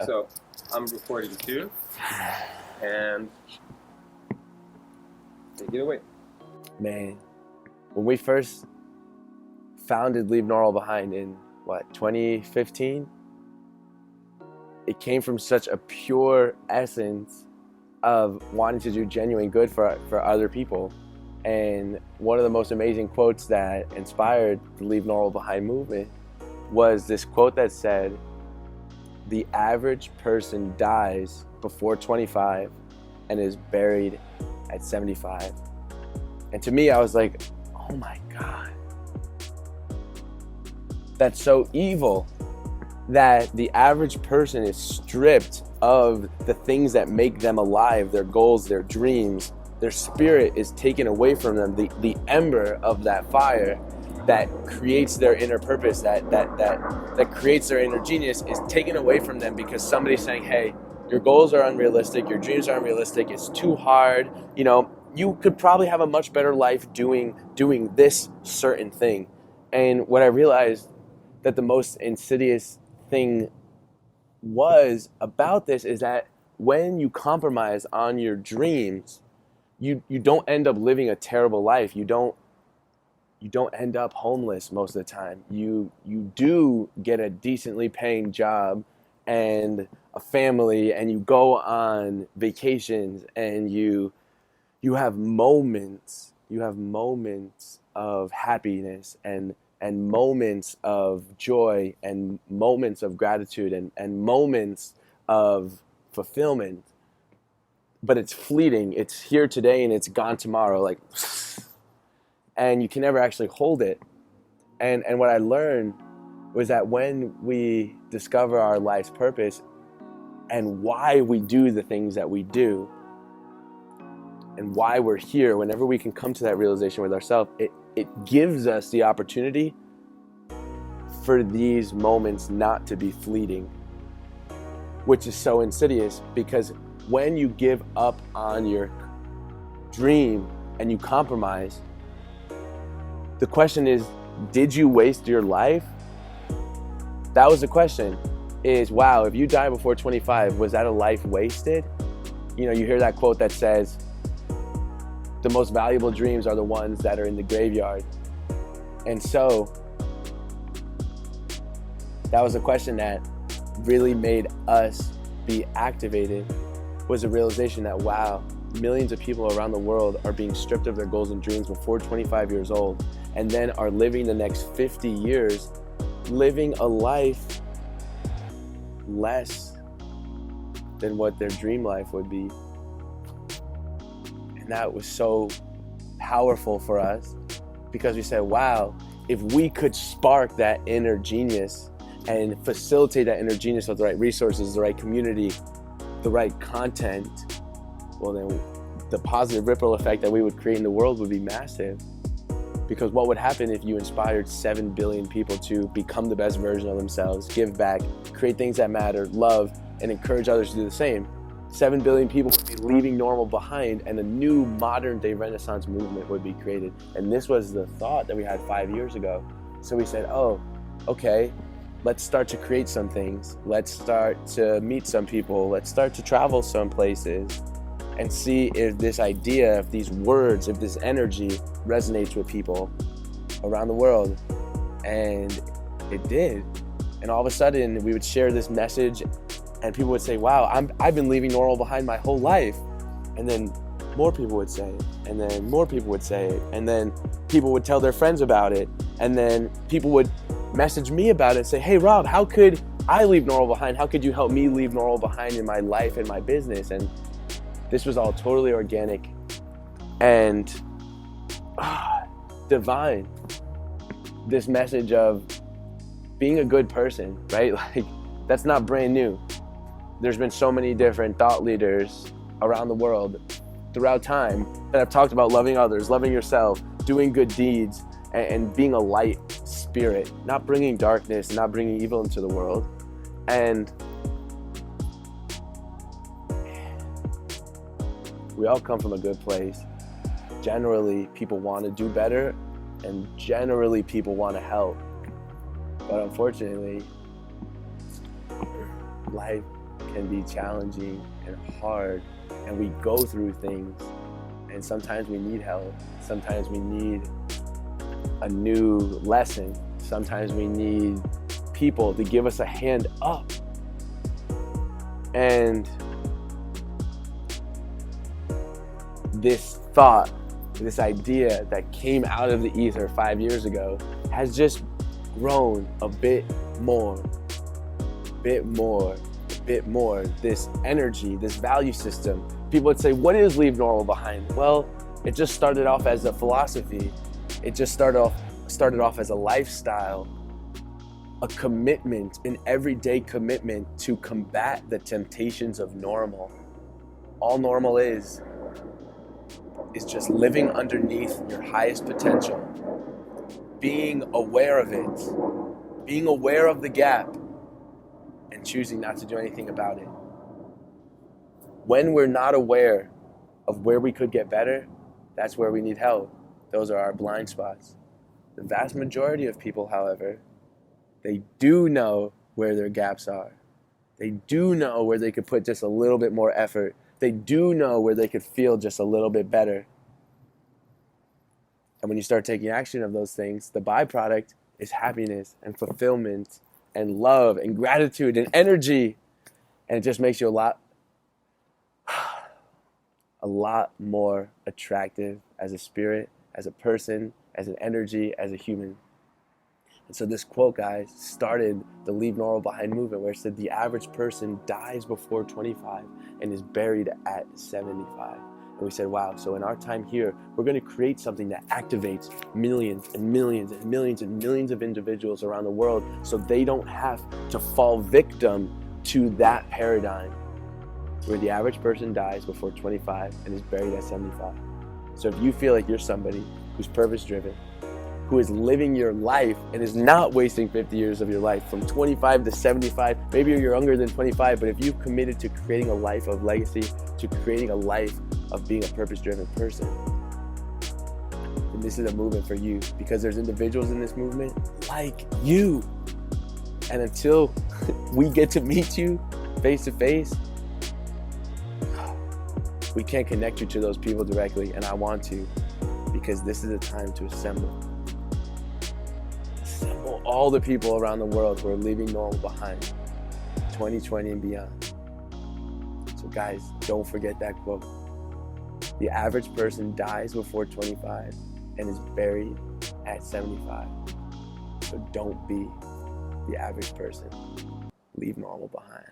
So I'm recording too, and take it away. Man, when we first founded Leave Normal Behind in 2015, it came from such a pure essence of wanting to do genuine good for other people. And one of the most amazing quotes that inspired the Leave Normal Behind movement was this quote that said, "The average person dies before 25 and is buried at 75. And to me, I was like, oh my God, that's so evil that the average person is stripped of the things that make them alive, their goals, their dreams. Their spirit is taken away from them. The ember of that fire that creates their inner purpose, that creates their inner genius, is taken away from them because somebody's saying, hey, your goals are unrealistic, your dreams are unrealistic, it's too hard. You could probably have a much better life doing this certain thing. And what I realized that the most insidious thing was about this is that when you compromise on your dreams, you don't end up living a terrible life. You don't end up homeless most of the time. You do get a decently paying job and a family, and you go on vacations, and you have moments of happiness and moments of joy and moments of gratitude and moments of fulfillment. But it's fleeting. It's here today and it's gone tomorrow. Like, and you can never actually hold it. And what I learned was that when we discover our life's purpose and why we do the things that we do and why we're here, whenever we can come to that realization with ourselves, it gives us the opportunity for these moments not to be fleeting, which is so insidious, because when you give up on your dream and you compromise, the question is, did you waste your life? That was the question. Is, wow, if you die before 25, was that a life wasted? You hear that quote that says, the most valuable dreams are the ones that are in the graveyard. And so that was a question that really made us be activated, was a realization that, wow, millions of people around the world are being stripped of their goals and dreams before 25 years old, and then are living the next 50 years living a life less than what their dream life would be. And that was so powerful for us, because we said, wow, if we could spark that inner genius and facilitate that inner genius with the right resources, the right community, the right content, well, then the positive ripple effect that we would create in the world would be massive. Because what would happen if you inspired 7 billion people to become the best version of themselves, give back, create things that matter, love, and encourage others to do the same? 7 billion people would be leaving normal behind, and a new modern day Renaissance movement would be created. And this was the thought that we had 5 years ago. So we said, oh, okay, let's start to create some things. Let's start to meet some people. Let's start to travel some places and see if this idea, if these words, if this energy resonates with people around the world. And it did. And all of a sudden, we would share this message, and people would say, wow, I've been leaving normal behind my whole life. And then more people would say it, and then more people would say it, and then people would tell their friends about it, and then people would message me about it and say, hey, Rob, how could I leave normal behind? How could you help me leave normal behind in my life and my business? And this was all totally organic and divine. This message of being a good person, right? Like, that's not brand new. There's been so many different thought leaders around the world throughout time that have talked about loving others, loving yourself, doing good deeds, and being a light spirit, not bringing darkness, not bringing evil into the world. And we all come from a good place. Generally, people want to do better, and generally, people want to help. But unfortunately, life can be challenging and hard, and we go through things, and sometimes we need help, sometimes we need a new lesson, sometimes we need people to give us a hand up. And this thought, this idea that came out of the ether 5 years ago has just grown a bit more. This energy, this value system. People would say, what is leave normal behind? Well, it just started off as a philosophy. It just started off as a lifestyle, a commitment, an everyday commitment to combat the temptations of normal. All normal is just living underneath your highest potential, being aware of it, being aware of the gap, and choosing not to do anything about it. When we're not aware of where we could get better, that's where we need help. Those are our blind spots. The vast majority of people, however, they do know where their gaps are. They do know where they could put just a little bit more effort. They do know where they could feel just a little bit better. And when you start taking action of those things, the byproduct is happiness and fulfillment and love and gratitude and energy. And it just makes you a lot more attractive as a spirit, as a person, as an energy, as a human. And so this quote, guys, started the Leave Normal Behind movement, where it said the average person dies before 25 and is buried at 75. And we said, wow, so in our time here, we're going to create something that activates millions and millions and millions and millions of individuals around the world, so they don't have to fall victim to that paradigm where the average person dies before 25 and is buried at 75. So if you feel like you're somebody who's purpose-driven, who is living your life and is not wasting 50 years of your life from 25 to 75, maybe you're younger than 25, but if you've committed to creating a life of legacy, to creating a life of being a purpose-driven person, then this is a movement for you, because there's individuals in this movement like you. And until we get to meet you face to face, we can't connect you to those people directly, and I want to, because this is a time to assemble all the people around the world who are leaving normal behind, 2020 and beyond. So guys, don't forget that quote. The average person dies before 25 and is buried at 75. So don't be the average person. Leave normal behind.